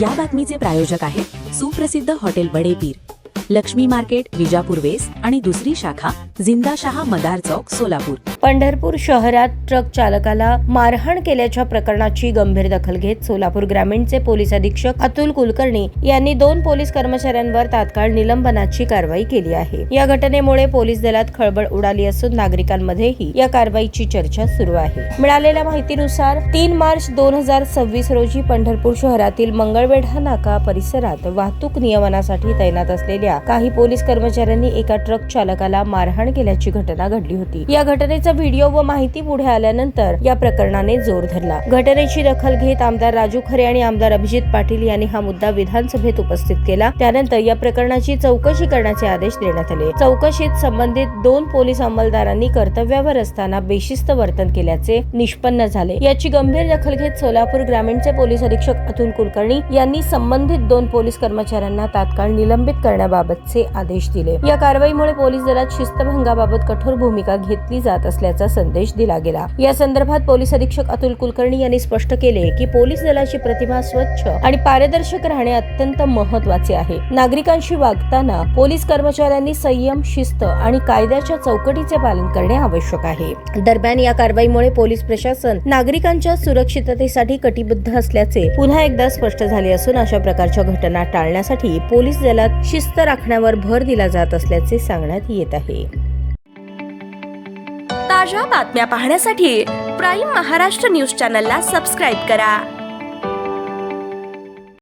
या बातमीचे प्रायोजक आहेत सुप्रसिद्ध hotel Badepir, Lakshmi market, Vijapur west आणि दुसरी शाखा जिंदाशहा मदार चौक, सोलापूर. पंढरपूर शहरात ट्रक चालकाला मारहाण केल्याच्या प्रकरणाची गंभीर दखल घेत सोलापूर ग्रामीणचे पोलीस अधीक्षक अतुल कुलकर्णी यांनी 2 पोलीस कर्मचाऱ्यांवर तात्काळ निलंबनाची कारवाई केली आहे. या घटनेमुळे पोलीस दलात खळबळ उडाली असून नागरिकांमध्येही या कारवाईची चर्चा सुरू आहे. मिळालेल्या माहितीनुसार 3 मार्च 2026 रोजी पंढरपूर शहरातील मंगळवेढा नाका परिसरात वाहतूक नियमनासाठी तैनात असलेल्या काही पोलीस कर्मचाऱ्यांनी एका ट्रक चालकाला मारहाण केल्याची घटना घडली होती. या घटनेचा व्हिडिओ व माहिती पुढे आल्यानंतर या प्रकरणाने जोर धरला. घटनेची दखल घेत आमदार राजू खरे आणि आमदार अभिजित पाटील यांनी हा मुद्दा विधानसभेत उपस्थित केला. त्यानंतर या प्रकरणाची चौकशी करण्याचे आदेश देण्यात आले. चौकशीत संबंधित 2 पोलीस अंमलदारांनी कर्तव्यावर असताना बेशिस्त वर्तन केल्याचे निष्पन्न झाले. याची गंभीर दखल घेत सोलापूर ग्रामीणचे पोलीस अधीक्षक अतुल कुलकर्णी यांनी संबंधित 2 पोलीस कर्मचाऱ्यांना तात्काळ निलंबित करण्याबाबतचे आदेश दिले. या कारवाईमुळे पोलीस दलात शिस्तभंगाबाबत कठोर भूमिका घेतली जात असल्याचा संदेश दिला गेला. या संदर्भात पोलीस अधीक्षक अतुल कुलकर्णी यांनी स्पष्ट केले की पोलीस दलाची प्रतिमा स्वच्छ आणि पारदर्शक राहणे अत्यंत महत्त्वाचे आहे. नागरिकांशी वागताना पोलीस कर्मचाऱ्यांनी संयम, शिस्त आणि कायद्याच्या चौकटीचे पालन करणे आवश्यक आहे. दरम्यान या कारवाईमुळे पोलीस प्रशासन नागरिकांच्या सुरक्षिततेसाठी कटिबद्ध असल्याचे पुन्हा एकदा स्पष्ट झाले असून अशा प्रकारच्या घटना टाळण्यासाठी पोलीस दलात शिस्त राखण्यावर भर दिला जात असल्याचे सांगण्यात येत आहे. ताज्या बातम्या पाहण्यासाठी प्राईम महाराष्ट्र न्यूज चॅनलला सबस्क्राईब करा.